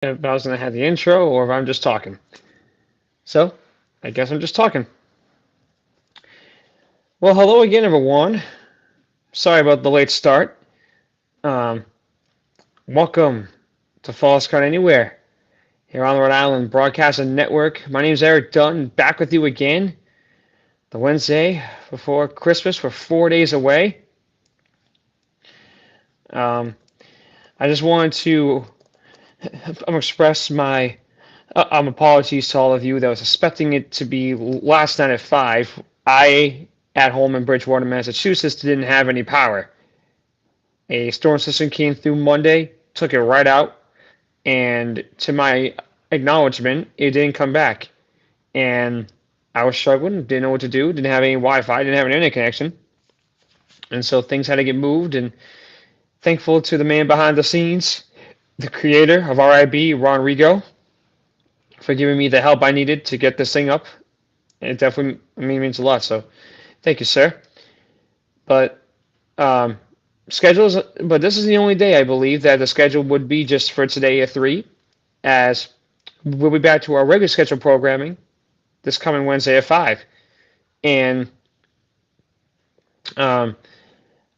if I was going to have the intro or if I'm just talking. So, I guess I'm just talking. Well, hello again, everyone. Sorry about the late start. Um, Welcome to Falls Count Anywhere here on the Rhode Island Broadcasting Network. My name is Erik Dunn, back with you again. The Wednesday before Christmas, we're 4 days away. Um, I just wanted to express my apologies to all of you that was expecting it to be last night at 5. I, at home in Bridgewater, Massachusetts, didn't have any power. A storm system came through Monday, took it right out, and to my acknowledgement, it didn't come back. And I was struggling, didn't know what to do, didn't have any Wi-Fi, didn't have an internet connection, and so things had to get moved. And thankful to the man behind the scenes, the creator of RIB, Ron Rigo, for giving me the help I needed to get this thing up. It definitely means a lot. So thank you, sir. But um, schedules. But this is the only day I believe that the schedule would be just for today at 3, as we'll be back to our regular schedule programming this coming Wednesday at 5. And um,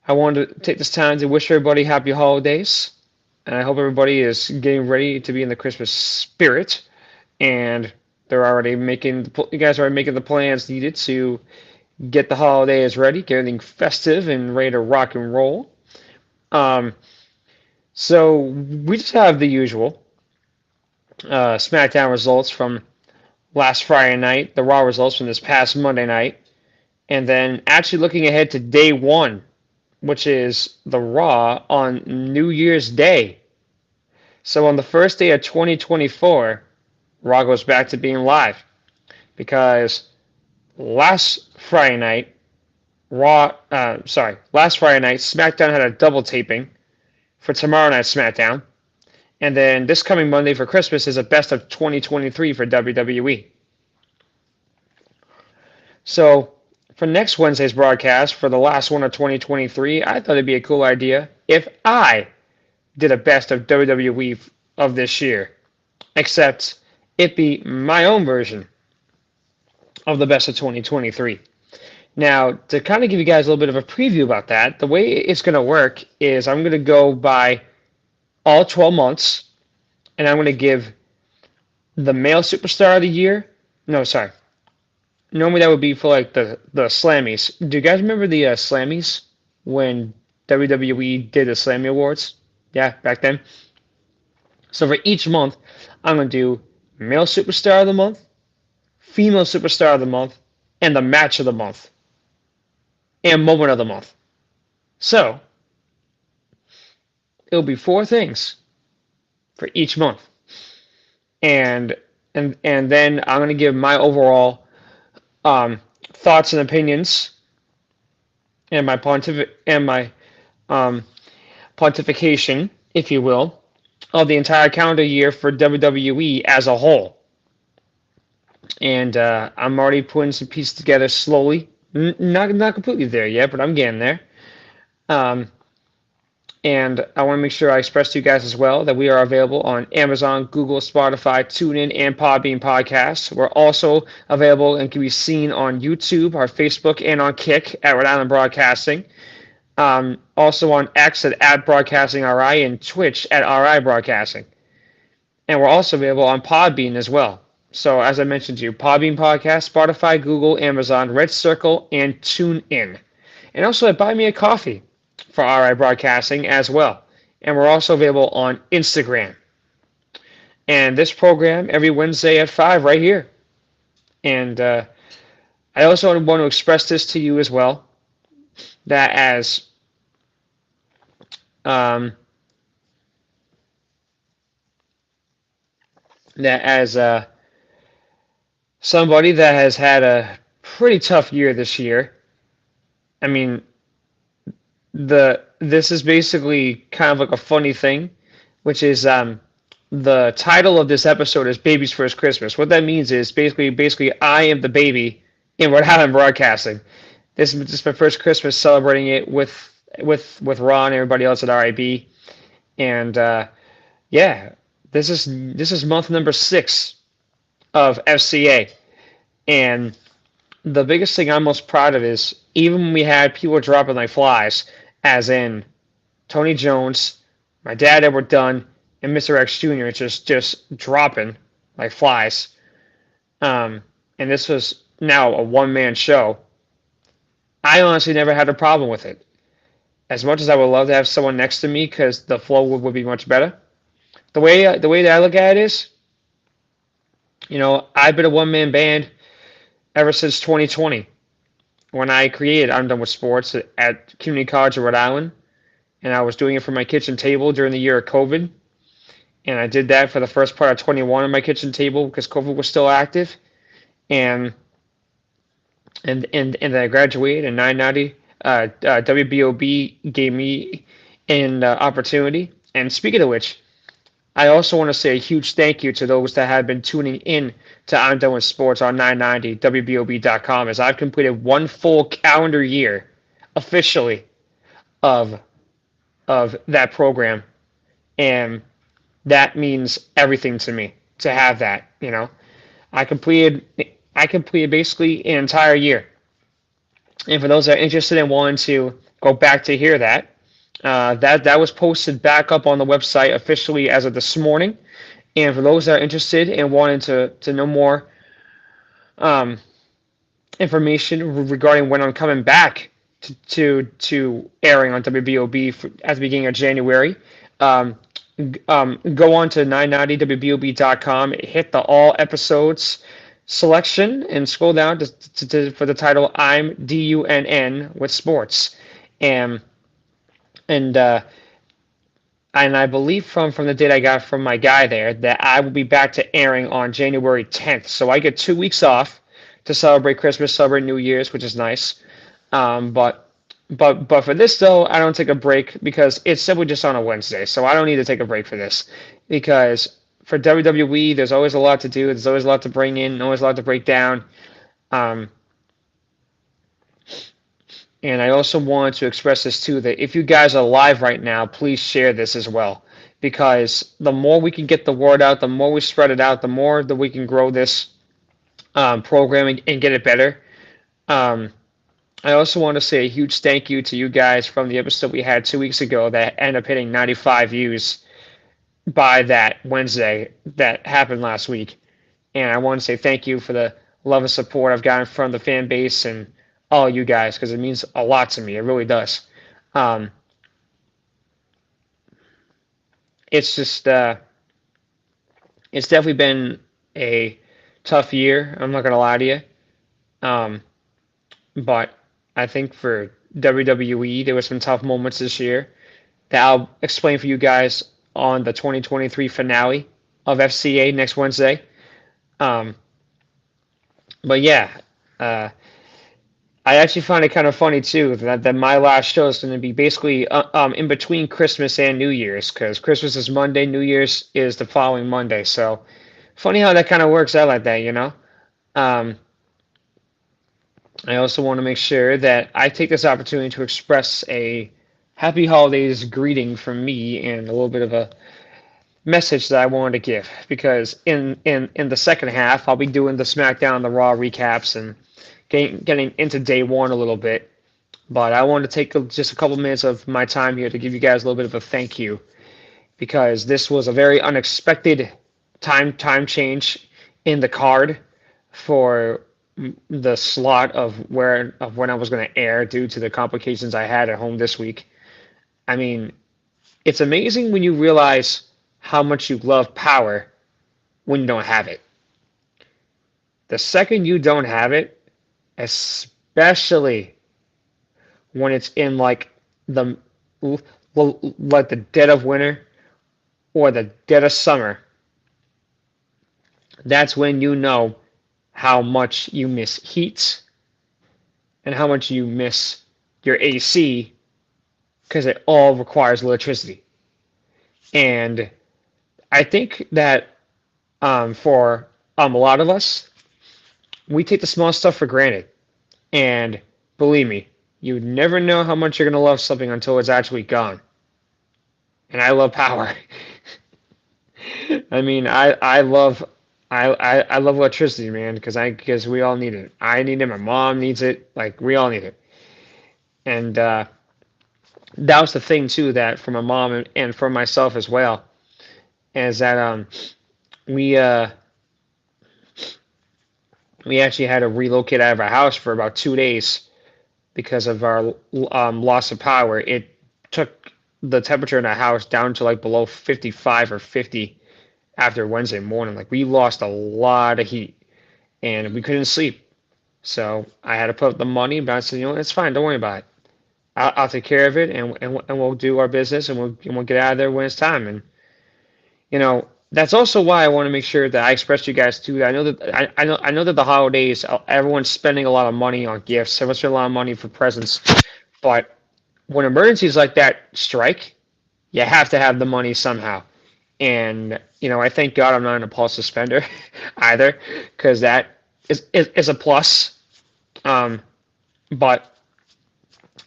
I wanted to take this time to wish everybody happy holidays. And I hope everybody is getting ready to be in the Christmas spirit. And they're already making, you guys are already making the plans needed to get the holidays ready, get everything festive and ready to rock and roll. Um, so we just have the usual SmackDown results from last Friday night, the Raw results from this past Monday night, and then actually looking ahead to day one, which is the Raw on New Year's Day. So on the first day of 2024, Raw goes back to being live because last Friday night, last Friday night, SmackDown had a double taping for tomorrow night's SmackDown, and then this coming Monday for Christmas is a best of 2023 for WWE. So for next Wednesday's broadcast, for the last one of 2023, I thought it'd be a cool idea if I did a best of WWE of this year, except it be my own version of the best of 2023. Now, to kind of give you guys a little bit of a preview about that, the way it's going to work is I'm going to go by all 12 months, and I'm going to give the male superstar of the year. No, sorry. Normally that would be for like the Slammies. Do you guys remember the Slammies when WWE did the Slammy Awards? Yeah, back then. So for each month, I'm going to do male superstar of the month, female superstar of the month, and the match of the month, and moment of the month. So it'll be 4 things for each month, and then I'm going to give my overall thoughts and opinions and my pontification, if you will, of the entire calendar year for WWE as a whole. And I'm already putting some pieces together slowly. Not completely there yet, but I'm getting there. Um, and I want to make sure I express to you guys as well that we are available on Amazon, Google, Spotify, TuneIn, and Podbean podcasts. We're also available and can be seen on YouTube, our Facebook, and on Kick at Rhode Island Broadcasting. Also on X at Broadcasting RI and Twitch at RI Broadcasting. And we're also available on Podbean as well. So as I mentioned to you, Podbean Podcast, Spotify, Google, Amazon, Red Circle, and TuneIn. And also at Buy Me a Coffee for RI Broadcasting as well. And we're also available on Instagram. And this program every Wednesday at 5 right here. And I also want to express this to you as well, that as um, somebody that has had a pretty tough year this year. I mean, this is basically kind of like a funny thing, which is the title of this episode is "Baby's First Christmas." What that means is basically I am the baby in Rhode Island Broadcasting. This is my first Christmas celebrating it with Ron and everybody else at RIB, and yeah, This is month number 6 of FCA, and the biggest thing I'm most proud of is even when we had people dropping like flies, as in Tony Jones, my dad Edward Dunn, and Mr. X Jr. just dropping like flies. And this was now a one-man show. I honestly never had a problem with it. As much as I would love to have someone next to me because the flow would be much better. The way that I look at it is, I've been a one-man band ever since 2020 when I created I'm Done with Sports at Community College of Rhode Island, and I was doing it from my kitchen table during the year of COVID. And I did that for the first part of 21 on my kitchen table because COVID was still active. And then I graduated in 990. WBOB gave me an opportunity. And speaking of which, I also want to say a huge thank you to those that have been tuning in to I'm Done with Sports on 990WBOB.com, as I've completed one full calendar year officially of that program, and that means everything to me to have that. I completed basically an entire year, and for those that are interested in wanting to go back to hear that, that was posted back up on the website officially as of this morning. And for those that are interested in wanting to know more um, information regarding when I'm coming back to airing on WBOB at the beginning of January, go on to 990WBOB.com, hit the all episodes selection, and scroll down for the title I'm DUNN with Sports. And and I believe from the date I got from my guy there that I will be back to airing on January 10th. So I get 2 weeks off to celebrate Christmas, celebrate New Year's, which is nice. But for this though, I don't take a break because it's simply just on a Wednesday. So I don't need to take a break for this because for WWE, there's always a lot to do. There's always a lot to bring in, always a lot to break down. And I also want to express this too, that if you guys are live right now, please share this as well. Because the more we can get the word out, the more we spread it out, the more that we can grow this program and get it better. I also want to say a huge thank you to you guys from the episode we had 2 weeks ago that ended up hitting 95 views by that Wednesday that happened last week. And I want to say thank you for the love and support I've gotten from the fan base and all you guys, because it means a lot to me. It really does. It's just, it's definitely been a tough year. I'm not going to lie to you. But I think for WWE, there were some tough moments this year that I'll explain for you guys on the 2023 finale of FCA next Wednesday. But yeah, I actually find it kind of funny too that my last show is going to be basically in between Christmas and New Year's, because Christmas is Monday, New Year's is the following Monday. So funny how that kind of works out like that. I also want to make sure that I take this opportunity to express a happy holidays greeting from me and a little bit of a message that I wanted to give, because in the second half I'll be doing the SmackDown, the Raw recaps, and getting into day one a little bit. But I wanted to take just a couple minutes of my time here to give you guys a little bit of a thank you, because this was a very unexpected time change in the card for the slot of when I was going to air due to the complications I had at home this week. I mean, it's amazing when you realize how much you love power when you don't have it. The second you don't have it, especially when it's in like the dead of winter or the dead of summer, that's when you know how much you miss heat and how much you miss your AC, because it all requires electricity. And I think that for a lot of us, we take the small stuff for granted. And believe me, you never know how much you're going to love something until it's actually gone. And I love power. I mean, I love electricity, man, because we all need it. I need it. My mom needs it. Like we all need it. And that was the thing too, that for my mom and for myself as well, is that we uh we actually had to relocate out of our house for about 2 days because of our loss of power. It took the temperature in the house down to like below 55 or 50 after Wednesday morning. Like we lost a lot of heat and we couldn't sleep. So I had to put up the money, but I said, it's fine. Don't worry about it. I'll take care of it, and we'll do our business, and we'll get out of there when it's time. And that's also why I want to make sure that I express to you guys too. That I know that the holidays, everyone's spending a lot of money on gifts. Everyone's spending a lot of money for presents. But when emergencies like that strike, you have to have the money somehow. And I thank God I'm not an impulsive spender either, because that is a plus. Um, but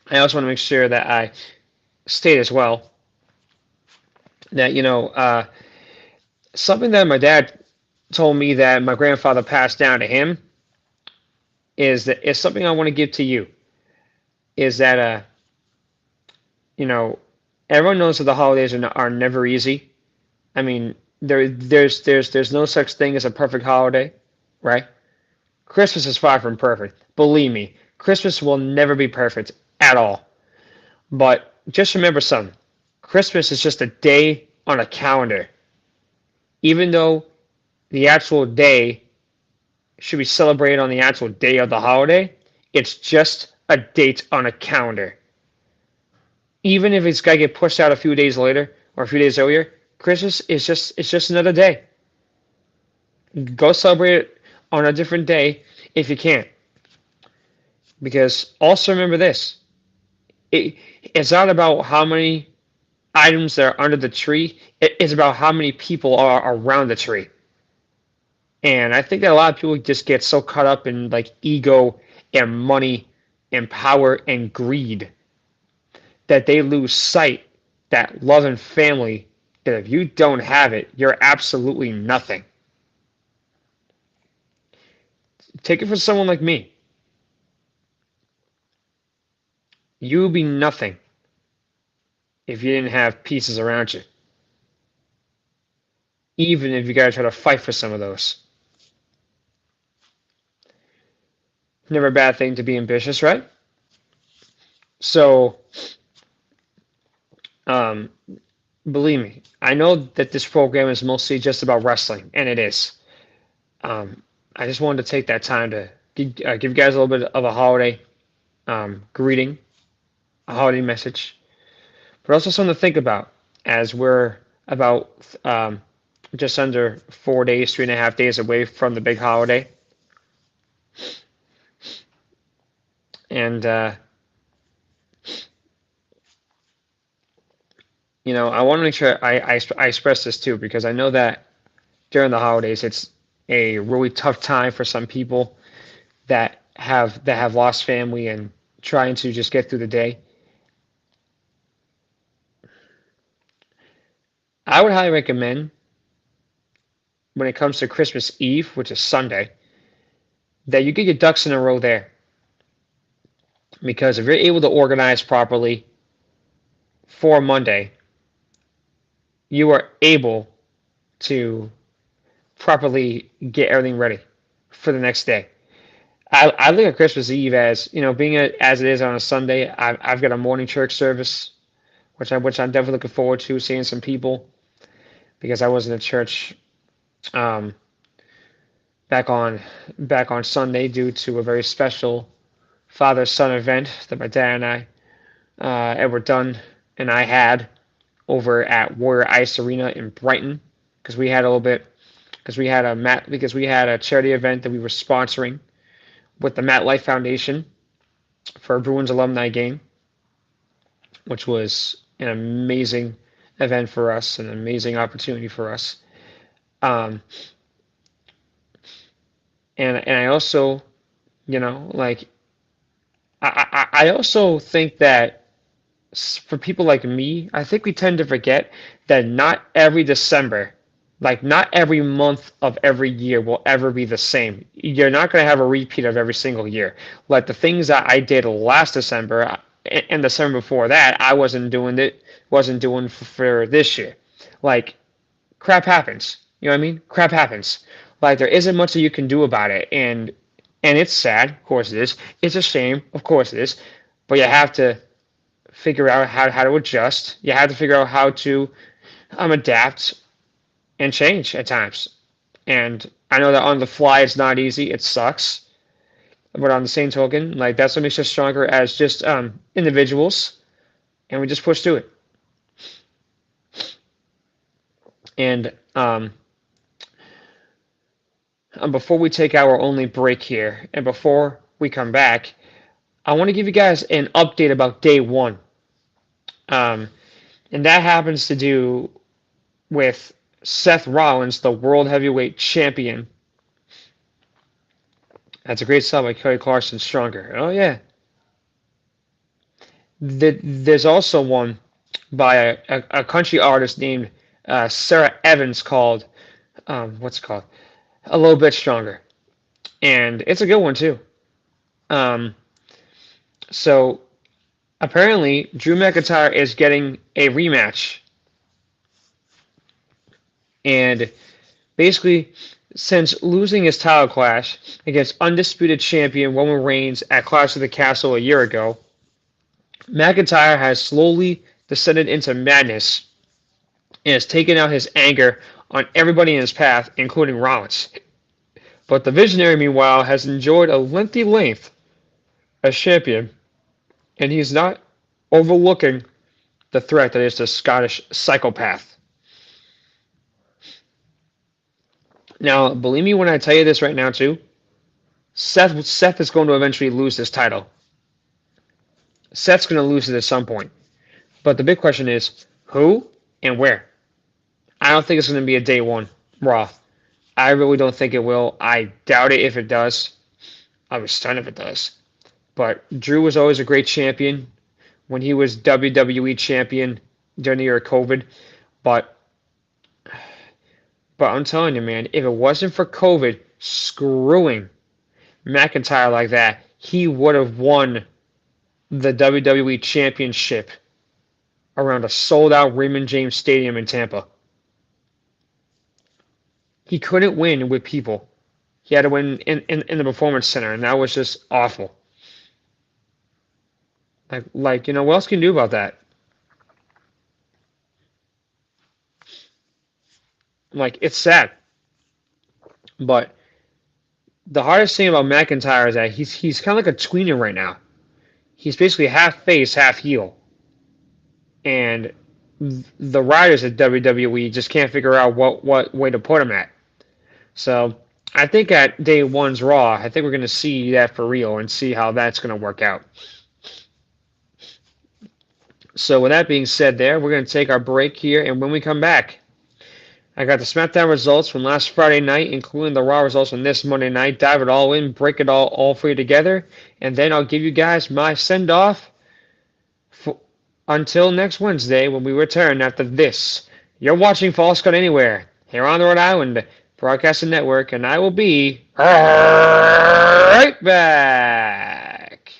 I also want to make sure that I state as well that something that my dad told me that my grandfather passed down to him is something I want to give to you. Is that you know, everyone knows that the holidays are never easy. I mean, there's no such thing as a perfect holiday, right? Christmas is far from perfect. Believe me, Christmas will never be perfect at all. But just remember something. Christmas is just a day on a calendar. Even though the actual day should be celebrated on the actual day of the holiday, it's just a date on a calendar. Even if it's got to get pushed out a few days later or a few days earlier, Christmas is just another day. Go celebrate it on a different day if you can. Because also remember this, it, it's not about how many items that are under the tree. It's about how many people are around the tree. And I think that a lot of people just get so caught up in like ego and money and power and greed that they lose sight that love and family, that if you don't have it, you're absolutely nothing. Take it from someone like me. You would be nothing if you didn't have pieces around you. Even if you gotta try to fight for some of those. Never a bad thing to be ambitious, right? So, um, believe me, I know that this program is mostly just about wrestling, and it is. I just wanted to take that time to give you guys a little bit of a holiday greeting, a holiday message, but also something to think about as we're about just under 4 days, 3.5 days away from the big holiday. And, I want to make sure I express this too, because I know that during the holidays, it's a really tough time for some people that have lost family and trying to just get through the day. I would highly recommend when it comes to Christmas Eve, which is Sunday, that you get your ducks in a row there. Because if you're able to organize properly for Monday, you are able to properly get everything ready for the next day. I look at Christmas Eve as, being as it is on a Sunday. I've got a morning church service, which I'm definitely looking forward to seeing some people, because I was in a church um, back on Sunday due to a very special father son event that my dad and I, Edward Dunn, and I had over at Warrior Ice Arena in Brighton, because we had a little bit because we had a charity event that we were sponsoring with the Matt Life Foundation for a Bruins alumni game, which was an amazing event for us, an amazing opportunity for us. Um, and I also, like I also think that for people like me, I think we tend to forget that not every December Like, not every month of every year will ever be the same. You're not going to have a repeat of every single year. Like the things that I did last December and December before that, I wasn't doing for this year. Like, crap happens. You know what I mean? Crap happens. Like, there isn't much that you can do about it, and it's sad, of course it is. It's a shame, of course it is. But you have to figure out how to adjust. You have to figure out how to adapt and change at times. And I know that on the fly it's not easy. It sucks. But on the same token, like that's what makes us stronger as just individuals, and we just push through it. And before we take our only break here, and before we come back, I want to give you guys an update about day one. And that happens to do with Seth Rollins, the World Heavyweight Champion. That's a great song by Kelly Clarkson, Stronger. Oh, yeah. There's also one by a country artist named Sarah Evans called, what's it called? A Little Bit Stronger. And it's a good one, too. So, apparently, Drew McIntyre is getting a rematch. And basically, since losing his title clash against undisputed champion Roman Reigns at Clash of the Castle a year ago, McIntyre has slowly descended into madness and has taken out his anger on everybody in his path, including Rollins. But the Visionary, meanwhile, has enjoyed a lengthy length as champion, and he's not overlooking the threat that is the Scottish psychopath. Now, believe me when I tell you this right now, too, Seth is going to eventually lose this title. Seth's going to lose it at some point. But the big question is, who and where? I don't think it's going to be a day one Raw. I really don't think it will. I doubt it if it does. I'll be stunned if it does. But Drew was always a great champion when he was WWE champion during the year of COVID. But I'm telling you, man, if it wasn't for COVID screwing McIntyre like that, he would have won the WWE Championship around a sold-out Raymond James Stadium in Tampa. He couldn't win with people. He had to win in the Performance Center, and that was just awful. Like, what else can you do about that? Like, it's sad. But the hardest thing about McIntyre is that he's kind of like a tweener right now. He's basically half face, half heel. And the writers at WWE just can't figure out what way to put him at. So I think at day one's Raw, I think we're going to see that for real and see how that's going to work out. So with that being said there, we're going to take our break here, and when we come back, I got the SmackDown results from last Friday night, including the Raw results from this Monday night, dive it all in, break it all for you together, and then I'll give you guys my send-off until next Wednesday when we return after this. You're watching False Count Anywhere here on the Rhode Island Broadcasting Network, and I will be right back.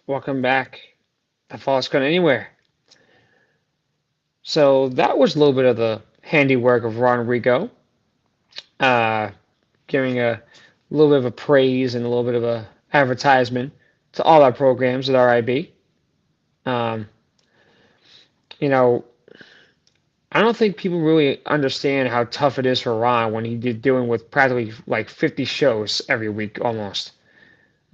Welcome back to False Count Anywhere. So that was a little bit of the handiwork of Ron Rico, uh, giving a little bit of a praise and a little bit of a advertisement to all our programs at RIB. Um, you know, I don't think people really understand how tough it is for Ron when he did doing with practically like 50 shows every week almost.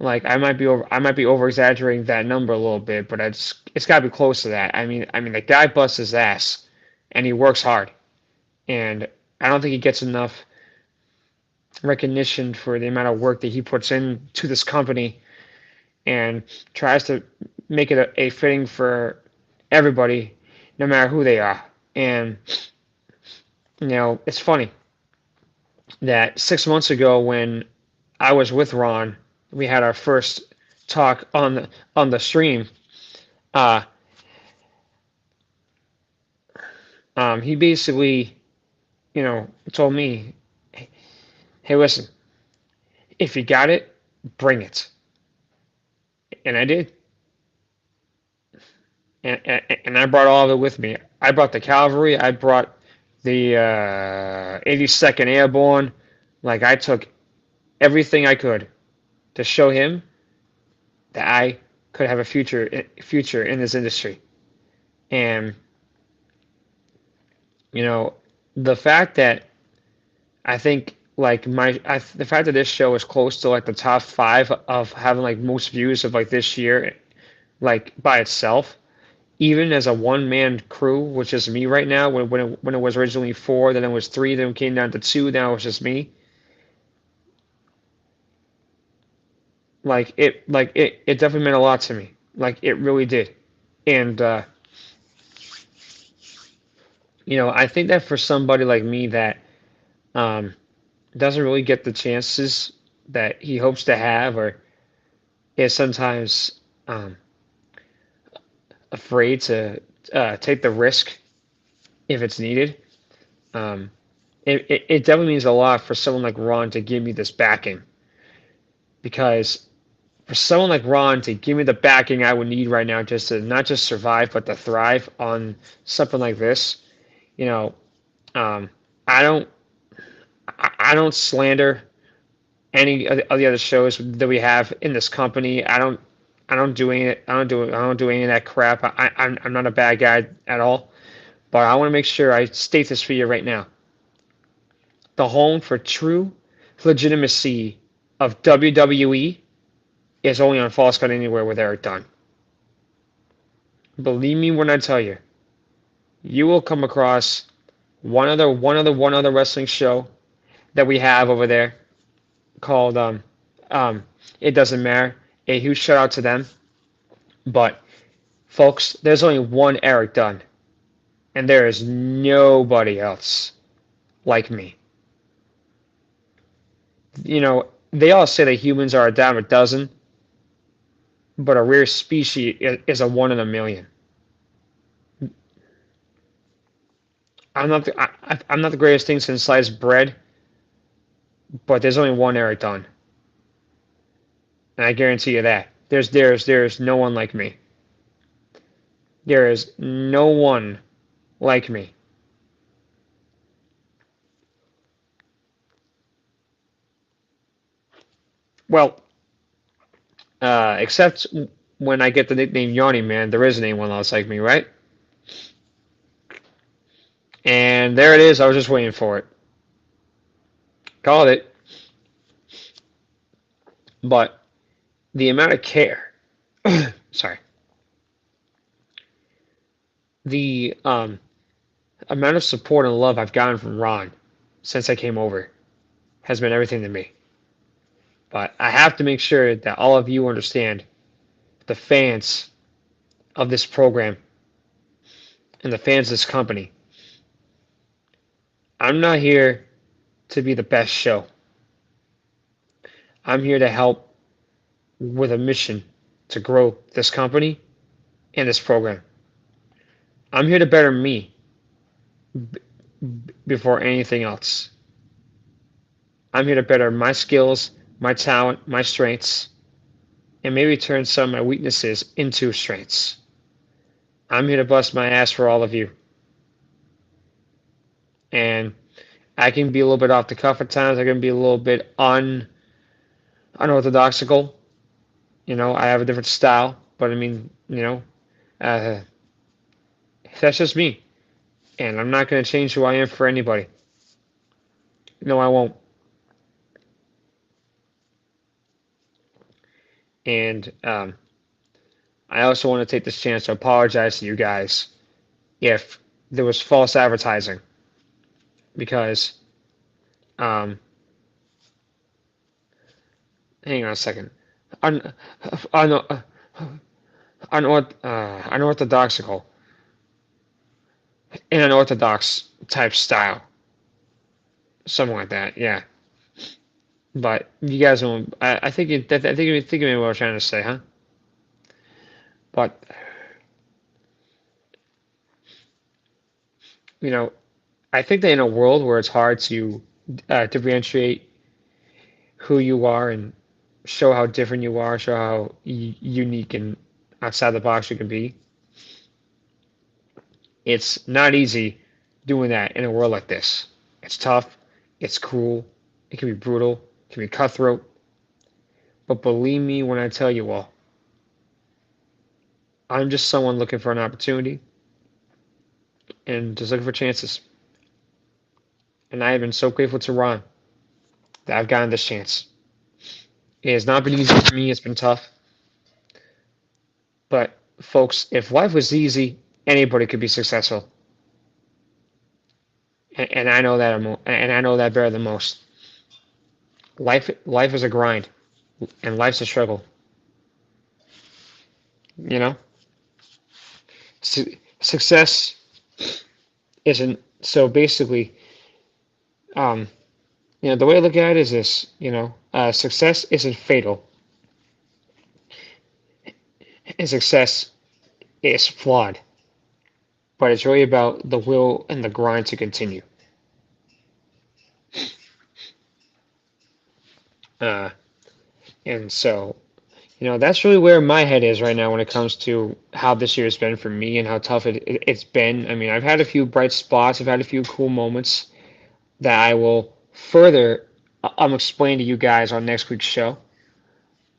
Like I might be over exaggerating that number a little bit, but it's got to be close to that. I mean the guy busts his ass and he works hard, and I don't think he gets enough recognition for the amount of work that he puts into this company and tries to make it a fitting for everybody, no matter who they are. And it's funny that 6 months ago when I was with Ron, we had our first talk on the stream. Uh, he basically, told me, "Hey, listen, if you got it, bring it," and I did, and I brought all of it with me. I brought the cavalry. I brought the 82nd Airborne. Like I took everything I could to show him that I could have a future in this industry. And the fact that I think like the fact that this show is close to like the top five of having like most views of like this year, like by itself, even as a one man crew, which is me right now. When it was originally four, then it was three, then it came down to two. Now it's just me. It definitely meant a lot to me. Like it really did. And I think that for somebody like me that um, doesn't really get the chances that he hopes to have, or is sometimes afraid to take the risk if it's needed. Um, it definitely means a lot for someone like Ron to give me this backing, because for someone like Ron to give me the backing I would need right now just to not just survive but to thrive on something like this, you know, um, I don't I don't slander any of the other shows that we have in this company. I don't do any I don't do any of that crap. I'm not a bad guy at all. But I want to make sure I state this for you right now. The home for true legitimacy of WWE is only on False Count Anywhere with Eric Dunn. Believe me when I tell you, you will come across one other wrestling show that we have over there called um It Doesn't Matter. A huge shout out to them. But folks, there's only one Eric Dunn, and there is nobody else like me. They all say that humans are a dime a dozen, but a rare species is a one in a million. I'm not the greatest thing since sliced bread, but there's only one Eric Dunn, and I guarantee you that there's no one like me. There is no one like me. Well, except when I get the nickname Yawny Man, there isn't anyone else like me, right? And there it is. I was just waiting for it. Called it. But the amount of care, sorry, the amount of support and love I've gotten from Ron since I came over has been everything to me. But I have to make sure that all of you understand, the fans of this program and the fans of this company. I'm not here to be the best show. I'm here to help with a mission to grow this company and this program. I'm here to better me before anything else. I'm here to better my skills, my talent, my strengths, and maybe turn some of my weaknesses into strengths. I'm here to bust my ass for all of you. And I can be a little bit off the cuff at times. I can be a little bit unorthodoxical. I have a different style, but I mean, uh, that's just me. And I'm not going to change who I am for anybody. No, I won't. And I also want to take this chance to apologize to you guys if there was false advertising because, um, hang on a second, un, un, unorthodoxical, in an orthodox type style, something like that. Yeah, but you guys don't. I think you think of what I was trying to say, huh? But you know, I think that in a world where it's hard to differentiate who you are and show how different you are, show how unique and outside the box you can be, it's not easy doing that in a world like this. It's tough, it's cruel, it can be brutal, it can be cutthroat. But believe me when I tell you all, I'm just someone looking for an opportunity and just looking for chances. And I have been so grateful to Ron that I've gotten this chance. It has not been easy for me, it's been tough. But folks, if life was easy, anybody could be successful. And I know that and I know that better than most. Life is a grind, and life's a struggle. You know, success isn't so basically. Um, the way I look at it is this. Success isn't fatal, and success is flawed. But it's really about the will and the grind to continue. Uh, and so that's really where my head is right now when it comes to how this year has been for me and how tough it's been. I mean, I've had a few bright spots, I've had a few cool moments that I will further explain to you guys on next week's show.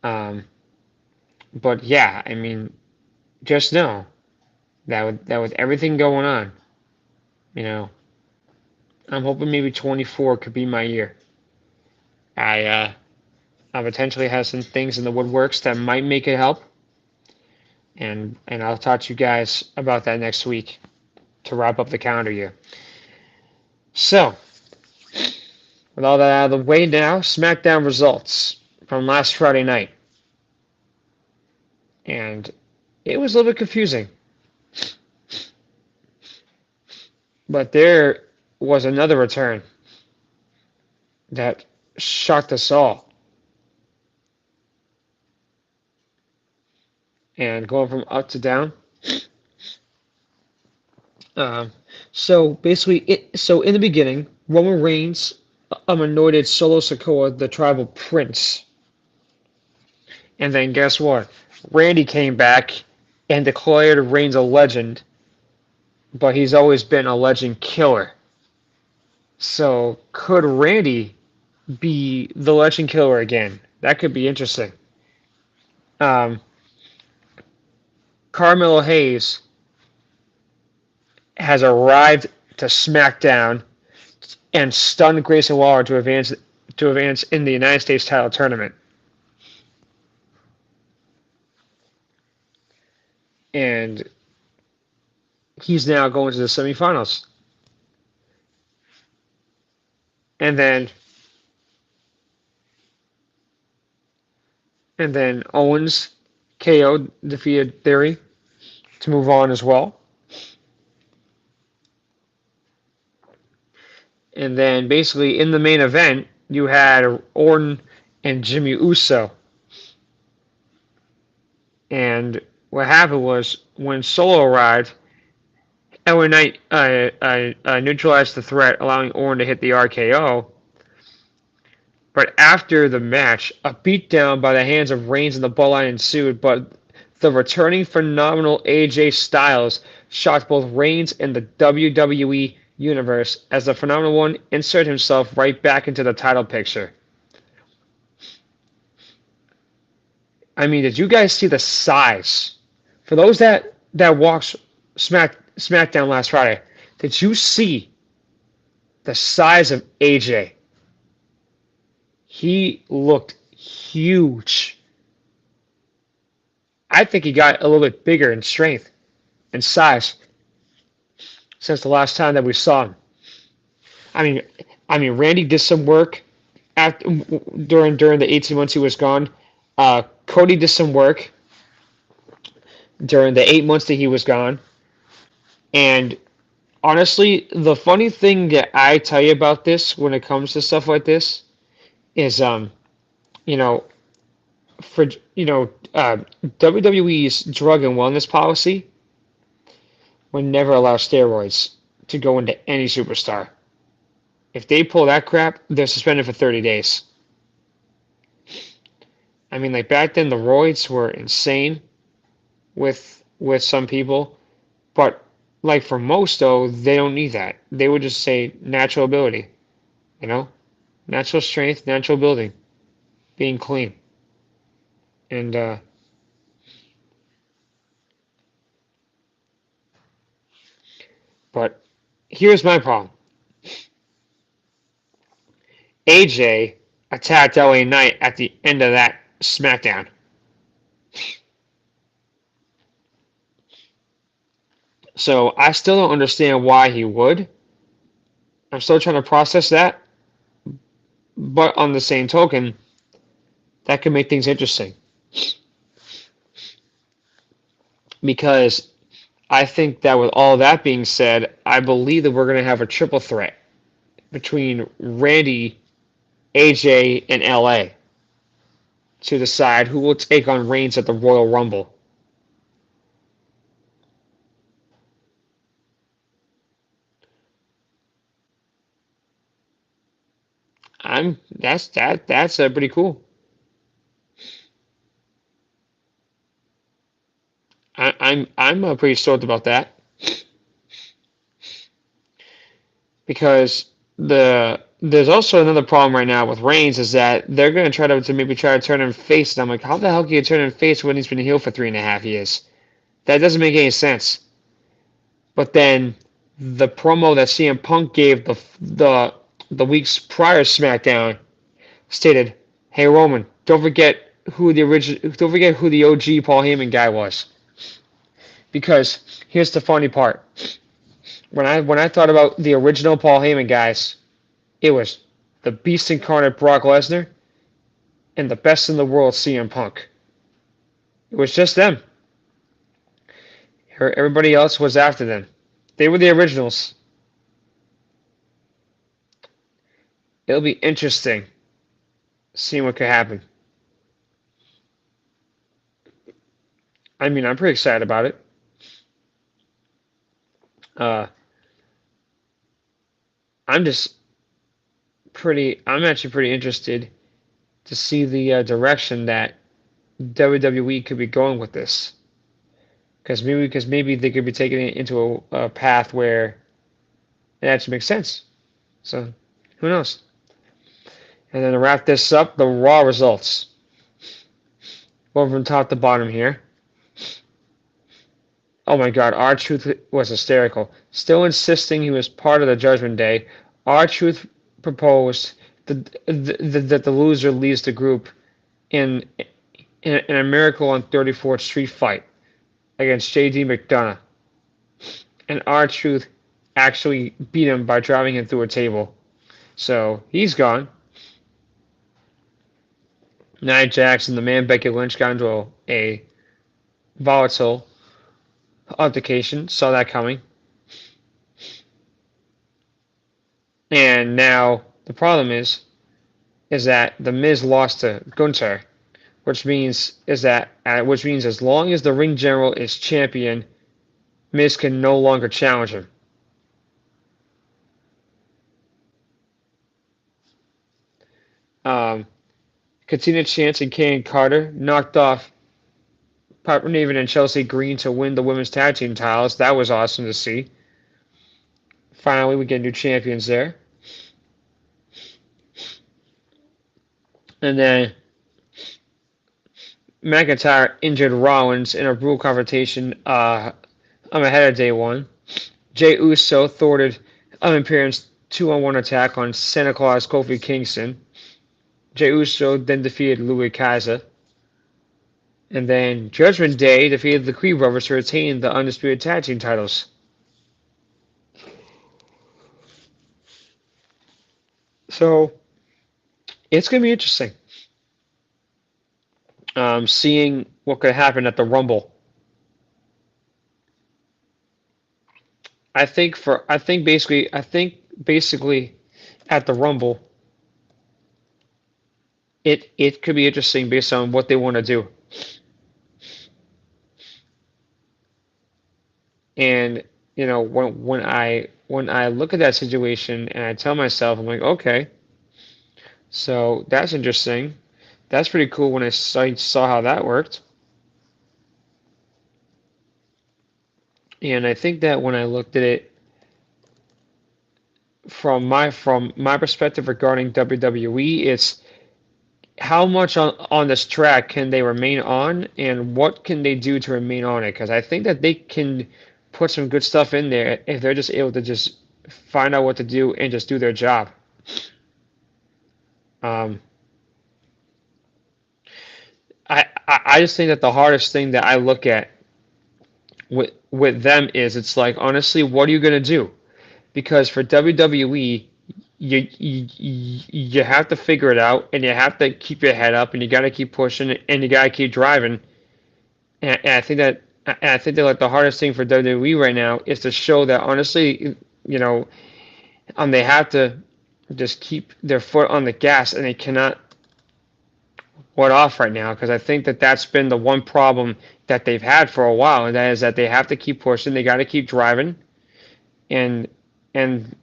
But yeah, I mean, just know that with everything going on, you know, I'm hoping maybe 24 could be my year. I potentially have some things in the woodworks that might make it help. And I'll talk to you guys about that next week to wrap up the calendar year. So, with all that out of the way now, SmackDown results from last Friday night. And it was a little bit confusing. But there was another return that shocked us all. And going from up to down. So basically, so in the beginning, Roman Reigns anointed Solo Sikoa the tribal prince. And then guess what? Randy came back and declared Reigns a legend, but he's always been a legend killer. So could Randy be the legend killer again? That could be interesting. Um, Carmelo Hayes has arrived to SmackDown and stunned Grayson Waller to advance in the United States title tournament. And he's now going to the semifinals. And then Owens KO defeated Theory to move on as well. And then basically in the main event, you had Orton and Jimmy Uso. And what happened was when Solo arrived, LA Knight neutralized the threat, allowing Orton to hit the RKO. But after the match, a beatdown by the hands of Reigns and the Bloodline ensued, but the returning phenomenal AJ Styles shocked both Reigns and the WWE Universe as the Phenomenal One inserted himself right back into the title picture. I mean, did you guys see the size? For those that watched SmackDown last Friday, did you see the size of AJ? He looked huge. I think he got a little bit bigger in strength and size since the last time that we saw him. I mean, Randy did some work after, during the 18 months he was gone. Cody did some work during the 8 months that he was gone. And honestly, the funny thing that I tell you about this when it comes to stuff like this is, you know, for WWE's drug and wellness policy would never allow steroids to go into any superstar. If they pull that crap, they're suspended for 30 days. I mean, like back then, the roids were insane with some people, but like for most though, they don't need that. They would just say natural ability, you know, natural strength, natural building, being clean, and but here's my problem. AJ attacked LA Knight at the end of that SmackDown. So I still don't understand why he would. I'm still trying to process that. But on the same token, that could make things interesting. Because I think that with all that being said, I believe that we're going to have a triple threat between Randy, AJ, and LA to decide who will take on Reigns at the Royal Rumble. That's pretty cool. I'm pretty stoked about that because there's also another problem right now with Reigns is that they're going to try to turn him face, and I'm like, how the hell can you turn him face when he's been healed for 3.5 years? That doesn't make any sense. But then the promo that CM Punk gave the weeks prior to SmackDown stated, "Hey Roman, don't forget who the OG Paul Heyman guy was." Because here's the funny part: when I thought about the original Paul Heyman guys, it was the Beast incarnate Brock Lesnar and the best in the world CM Punk. It was just them. Everybody else was after them. They were the originals. It'll be interesting seeing what could happen. I mean, I'm pretty excited about it. Uh, I'm just I'm actually pretty interested to see the direction that WWE could be going with this. Because maybe they could be taking it into a path where it actually makes sense. So who knows? And then to wrap this up, the Raw results. Going from top to bottom here. Oh my God, R-Truth was hysterical. Still insisting he was part of the Judgment Day, R-Truth proposed that the loser leads the group in, in a Miracle on 34th Street fight against J.D. McDonough. And R-Truth actually beat him by driving him through a table. So he's gone. Nia Jax and the man Becky Lynch got into a volatile altercation. Saw that coming. And now the problem is that the Miz lost to Gunther, which means as long as the ring general is champion, Miz can no longer challenge him. Um, Katina Chance and Kane Carter knocked off Piper Niven and Chelsea Green to win the women's tag team titles. That was awesome to see. Finally, we get new champions there. And then McIntyre injured Rollins in a brutal confrontation. I'm ahead of day one. Jey Uso thwarted an appearance 2-on-1 attack on Santa Claus Kofi Kingston. Jey Uso then defeated Louis Kaiser. And then Judgment Day defeated the Creed Brothers to retain the Undisputed Tag Team titles. So, it's going to be interesting seeing what could happen at the Rumble. I think basically at the Rumble, it could be interesting based on what they want to do. And when I look at that situation and I tell myself, I'm like, okay, so that's interesting. That's pretty cool when I saw how that worked. And I think that when I looked at it from my perspective regarding WWE, it's how much on this track can they remain on, and what can they do to remain on it? Because I think that they can put some good stuff in there if they're just able to just find out what to do and just do their job. I just think that the hardest thing that I look at with them is it's like, honestly, what are you gonna do? Because for WWE, you have to figure it out, and you have to keep your head up, and you got to keep pushing, and you got to keep driving. And I think that like the hardest thing for WWE right now is to show that honestly, they have to just keep their foot on the gas, and they cannot let off right now, because I think that that's been the one problem that they've had for a while, and that is that they have to keep pushing, they got to keep driving, and and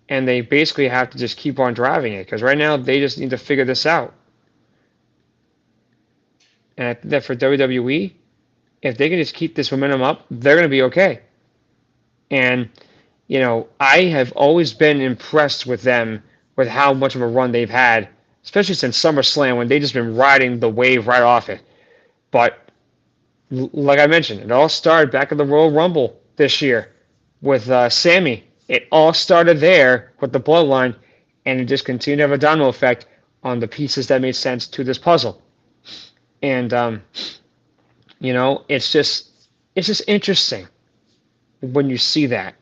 and they basically have to just keep on driving it, because right now they just need to figure this out. And I think that for WWE, if they can just keep this momentum up, they're going to be okay. And I have always been impressed with them, with how much of a run they've had, especially since SummerSlam, when they just been riding the wave right off it. But like I mentioned, it all started back at the Royal Rumble this year with Sammy. It all started there with the bloodline, and it just continued to have a domino effect on the pieces that made sense to this puzzle. And it's just interesting when you see that.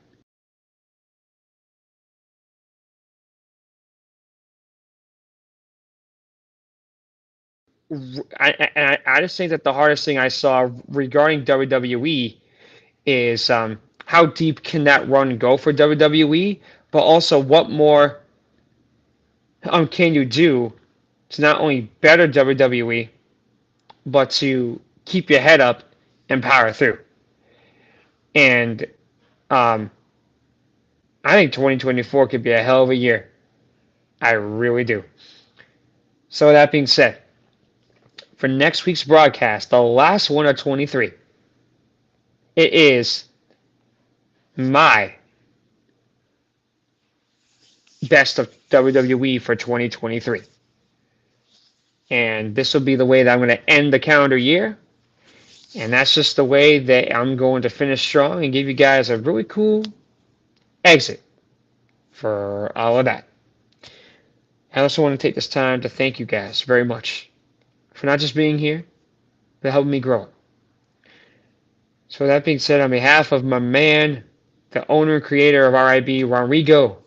I just think that the hardest thing I saw regarding WWE is how deep can that run go for WWE, but also what more can you do to not only better WWE, but to keep your head up and power through. And I think 2024 could be a hell of a year. I really do. So that being said, for next week's broadcast, the last one of 23, it is my best of WWE for 2023. And this will be the way that I'm going to end the calendar year. And that's just the way that I'm going to finish strong and give you guys a really cool exit for all of that. I also want to take this time to thank you guys very much for not just being here, but helping me grow. So that being said, on behalf of my man, the owner and creator of RIB, Rodrigo,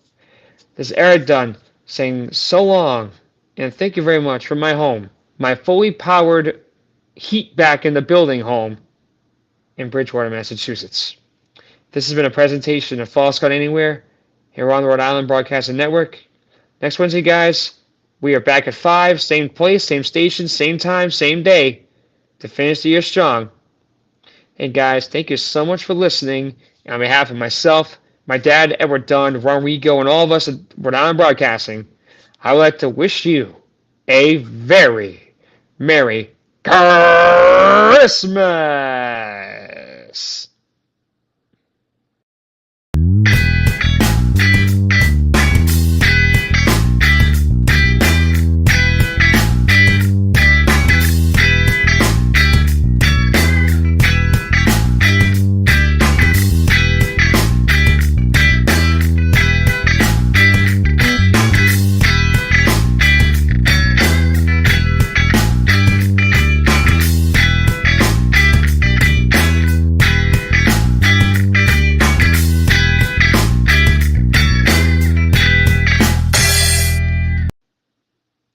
this is Erik done saying so long, and thank you very much for my home, my fully powered, heat back in the building home in Bridgewater, Massachusetts. This has been a presentation of False Count Anywhere here on the Rhode Island Broadcasting Network. Next Wednesday, guys, we are back at 5, same place, same station, same time, same day to finish the year strong. And guys, thank you so much for listening. And on behalf of myself, my dad, Edward Dunn, Rodrigo, and all of us at Rhode Island Broadcasting, I would like to wish you a very Merry Christmas.